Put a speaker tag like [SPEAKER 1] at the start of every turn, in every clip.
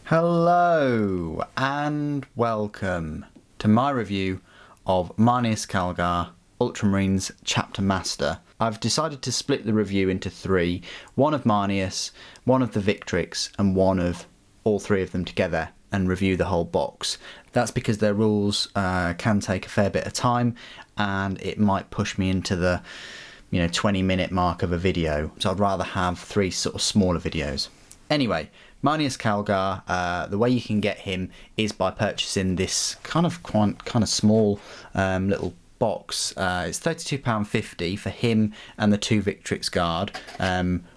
[SPEAKER 1] Hello and welcome to my review of Marneus Calgar, Ultramarines Chapter Master. I've decided to split the review into three, one of Marneus, one of the Victrix and one of all three of them together and review the whole box. That's because their rules can take a fair bit of time and it might push me into the 20-minute mark of a video, so I'd rather have three sort of smaller videos. Anyway, Marneus Calgar, the way you can get him is by purchasing this kind of small little box. It's £32.50 for him and the two Victrix Guard,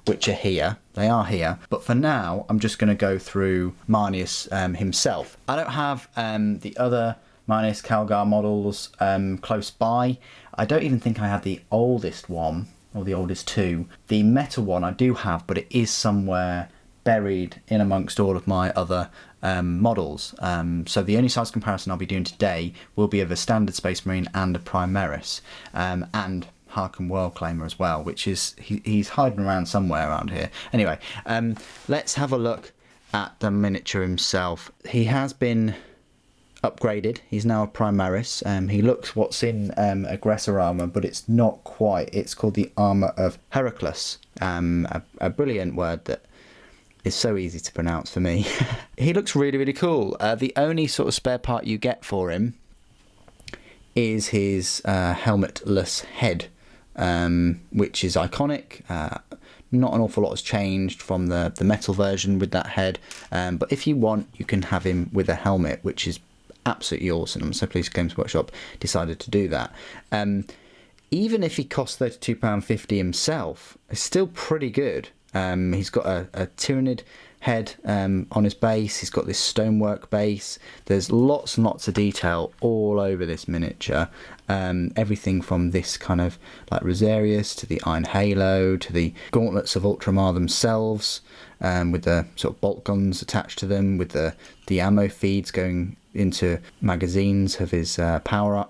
[SPEAKER 1] which are here. They are here. But for now, I'm just going to go through Marneus himself. I don't have the other Marneus Calgar models close by. I don't even think I have the oldest one, or the oldest two. The metal one I do have, but it is somewhere buried in amongst all of my other models. So the only size comparison I'll be doing today will be of a standard Space Marine and a Primaris, and Harken Worldclaimer as well, which is he's hiding around somewhere around here. Anyway, let's have a look at the miniature himself. He has been upgraded. He's now a Primaris. He looks what's in Aggressor armor, but it's not quite. It's called the Armor of Heracles, a brilliant word that is so easy to pronounce for me. He looks really cool. The only sort of spare part you get for him is his helmetless head, which is iconic. Not an awful lot has changed from the metal version with that head, but if you want, you can have him with a helmet, which is absolutely awesome. I'm so pleased Games Workshop decided to do that. Even if he costs £32.50 himself, it's still pretty good. He's got a Tyranid head on his base. He's got this stonework base. There's lots and lots of detail all over this miniature. Everything from this kind of like Rosarius to the Iron Halo to the gauntlets of Ultramar themselves, with the sort of bolt guns attached to them, with the ammo feeds going into magazines of his power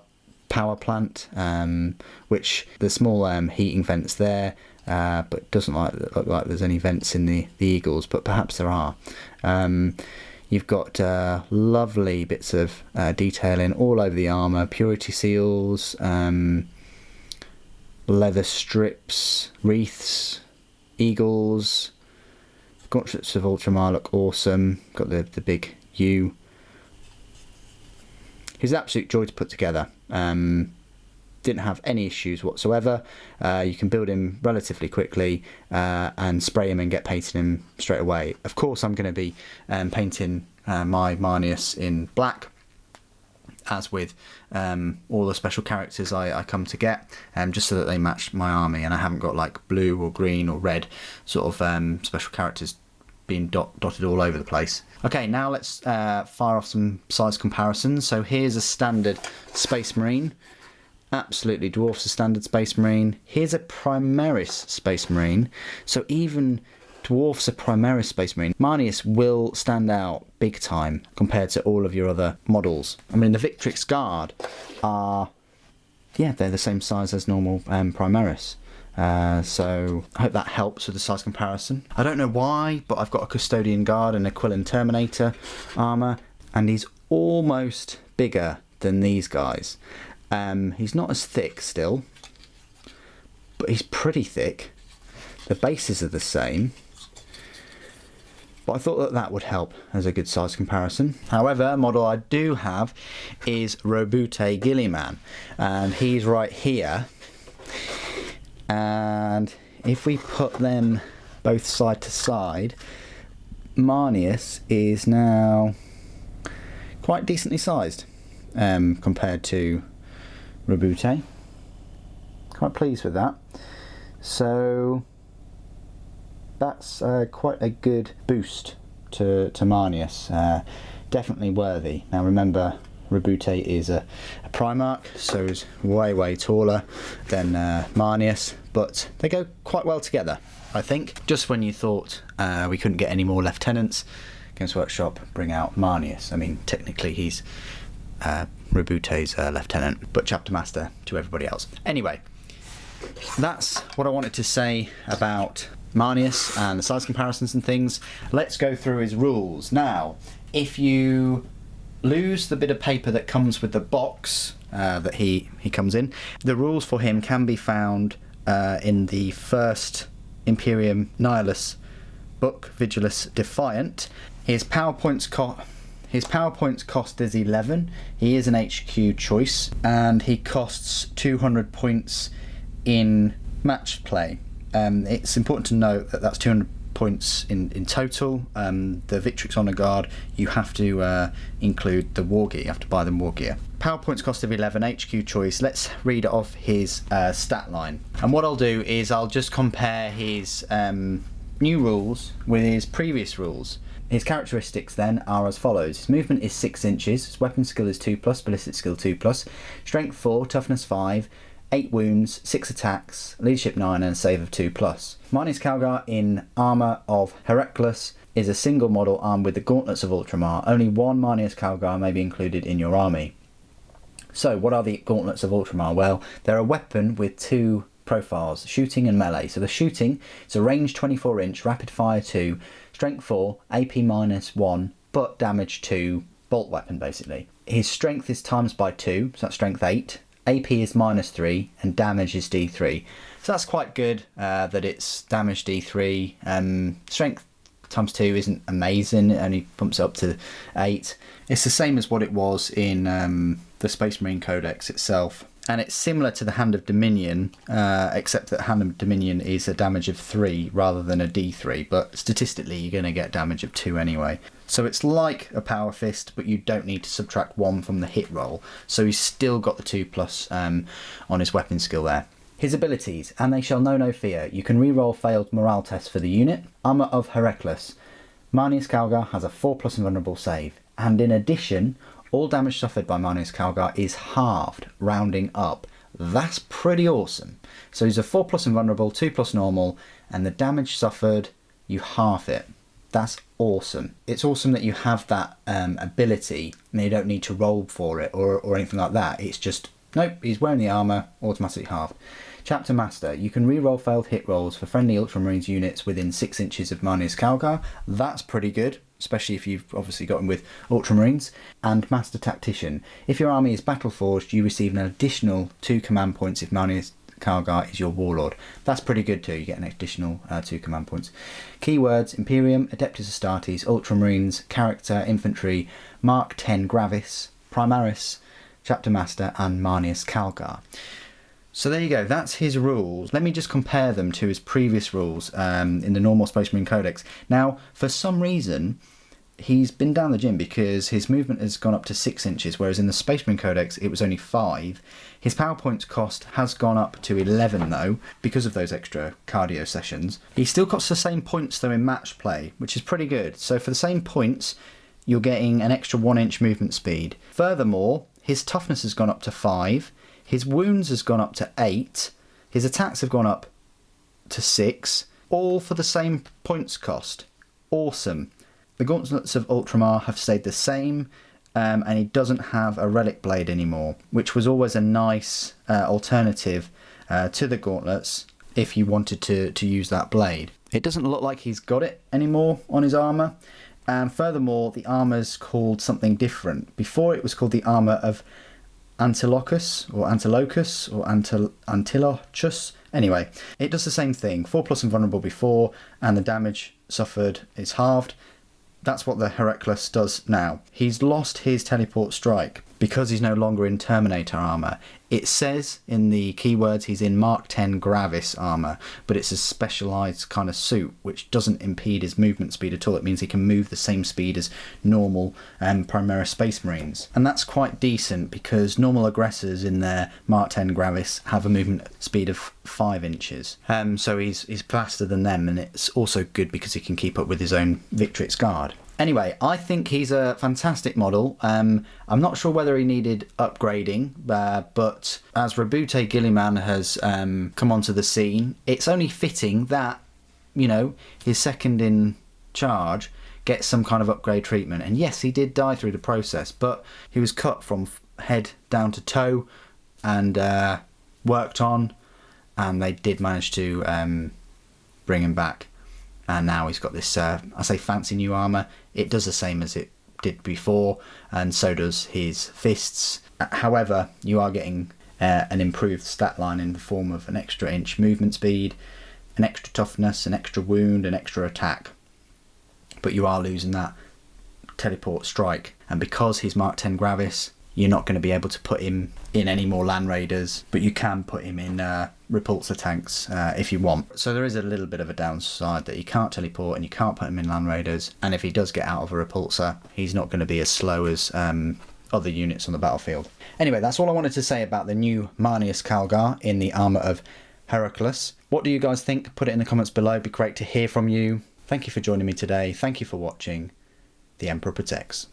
[SPEAKER 1] plant, which the small heating vents there. But doesn't look like there's any vents in the Eagles, but perhaps there are. You've got lovely bits of detailing all over the armour, purity seals, leather strips, wreaths, eagles, gauntlets of Ultramar look awesome. Got the big U. He's an absolute joy to put together. Didn't have any issues whatsoever. You can build him relatively quickly and spray him and get painting him straight away. Of course, I'm going to be painting my Marneus in black, as with all the special characters I come to get, just so that they match my army, and I haven't got like blue or green or red sort of special characters being dotted all over the place. Okay, now let's fire off some size comparisons. So here's a standard Space Marine. Absolutely dwarfs a standard Space Marine. Here's a Primaris Space Marine. So even dwarfs a Primaris Space Marine. Marneus will stand out big time compared to all of your other models. I mean, the Victrix Guard are, they're the same size as normal Primaris. So I hope that helps with the size comparison. I don't know why, but I've got a Custodian Guard and a Quillen Terminator armour, and he's almost bigger than these guys. He's not as thick still, but he's pretty thick. The bases are the same, but I thought that would help as a good size comparison. However, a model I do have is Robute Gilliman, and he's right here. And if we put them both side to side, Marneus is now quite decently sized compared to Robute. Quite pleased with that. So that's quite a good boost to Marneus. Definitely worthy. Now remember, Robute is a Primarch, so is way taller than Marneus, but they go quite well together, I think. Just when you thought we couldn't get any more lieutenants, Games Workshop bring out Marneus. I mean, technically he's Robute's lieutenant, but chapter master to everybody else. Anyway, that's what I wanted to say about Marneus and the size comparisons and things, let's go through his rules. Now, if you lose the bit of paper that comes with the box that he comes in, the rules for him can be found in the first Imperium Nihilus book, Vigilus Defiant. His power points cost is 11. He is an HQ choice, and he costs 200 points in match play. It's important to note that that's 200 points in total. The Victrix Honor Guard, you have to include the war gear. You have to buy them war gear. Power points cost of 11, HQ choice. Let's read off his stat line. And what I'll do is I'll just compare his new rules with his previous rules. His characteristics then are as follows. His movement is 6 inches, his weapon skill is 2+, ballistic skill 2+, strength 4, toughness 5, 8 wounds, 6 attacks, leadership 9 and a save of 2+. Marneus Calgar in Armour of Heracles is a single model armed with the Gauntlets of Ultramar. Only one Marneus Calgar may be included in your army. So what are the Gauntlets of Ultramar? Well, they're a weapon with 2 profiles, shooting and melee. So the shooting, it's a range 24 inch, rapid fire 2, strength 4, AP -1, but damage 2, bolt weapon basically. His strength is times by 2, so that's strength 8, AP is -3, and damage is D3. So that's quite good that it's damage D3. Strength times 2 isn't amazing, it only pumps it up to 8. It's the same as what it was in the Space Marine Codex itself. And it's similar to the Hand of Dominion, except that Hand of Dominion is a damage of 3 rather than a D3, but statistically you're going to get damage of 2 anyway. So it's like a Power Fist, but you don't need to subtract 1 from the hit roll, so he's still got the 2+ on his weapon skill there. His abilities, and they shall know no fear. You can reroll failed morale tests for the unit. Armour of Heracles. Marneus Calgar has a 4+ invulnerable save, and in addition, all damage suffered by Marneus Calgar is halved, rounding up. That's pretty awesome. So he's a 4+ invulnerable, 2+ normal, and the damage suffered, you half it. That's awesome. It's awesome that you have that ability, and you don't need to roll for it or anything like that. It's just, nope, he's wearing the armour, automatically halved. Chapter Master. You can reroll failed hit rolls for friendly Ultramarines units within 6 inches of Marneus Calgar. That's pretty good, especially if you've obviously got him with Ultramarines. And Master Tactician. If your army is battle forged, you receive an additional 2 command points if Marneus Calgar is your warlord. That's pretty good too, you get an additional 2 command points. Keywords: Imperium, Adeptus Astartes, Ultramarines, Character, Infantry, Mark 10 Gravis, Primaris, Chapter Master and Marneus Calgar. So there you go, that's his rules. Let me just compare them to his previous rules in the normal Space Marine Codex. Now, for some reason, he's been down the gym because his movement has gone up to 6 inches, whereas in the Space Marine Codex it was only 5. His power points cost has gone up to 11 though, because of those extra cardio sessions. He still costs the same points though in match play, which is pretty good. So for the same points, you're getting an extra 1 inch movement speed. Furthermore, his toughness has gone up to 5. His wounds has gone up to 8, his attacks have gone up to 6, all for the same points cost. Awesome. The Gauntlets of Ultramar have stayed the same, and he doesn't have a relic blade anymore, which was always a nice alternative to the Gauntlets if you wanted to use that blade. It doesn't look like he's got it anymore on his armour, and furthermore the armour's called something different. Before it was called the Armour of Antilochus or Antilochus. Anyway, it does the same thing. 4+ invulnerable before, and the damage suffered is halved. That's what the Heracles does now. He's lost his teleport strike because he's no longer in Terminator armour. It says in the keywords he's in Mark 10 Gravis armour, but it's a specialised kind of suit which doesn't impede his movement speed at all. It means he can move the same speed as normal Primaris Space Marines. And that's quite decent because normal aggressors in their Mark 10 Gravis have a movement speed of 5 inches. So he's faster than them, and it's also good because he can keep up with his own Victrix Guard. Anyway, I think he's a fantastic model. I'm not sure whether he needed upgrading, but as Rabute Gilliman has come onto the scene, it's only fitting that, you know, his second in charge gets some kind of upgrade treatment. And yes, he did die through the process, but he was cut from head down to toe and worked on, and they did manage to bring him back. And now he's got this, I say fancy new armour. It does the same as it did before, and so does his fists. However, you are getting an improved stat line in the form of an extra inch movement speed, an extra toughness, an extra wound, an extra attack. But you are losing that teleport strike. And because he's Mark 10 Gravis, you're not going to be able to put him in any more Land Raiders, but you can put him in repulsor tanks if you want. So there is a little bit of a downside that you can't teleport and you can't put him in Land Raiders, and if he does get out of a repulsor, he's not going to be as slow as other units on the battlefield. Anyway, that's all I wanted to say about the new Marneus Calgar in the armour of Heracles. What do you guys think? Put it in the comments below. It'd be great to hear from you. Thank you for joining me today. Thank you for watching. The Emperor Protects.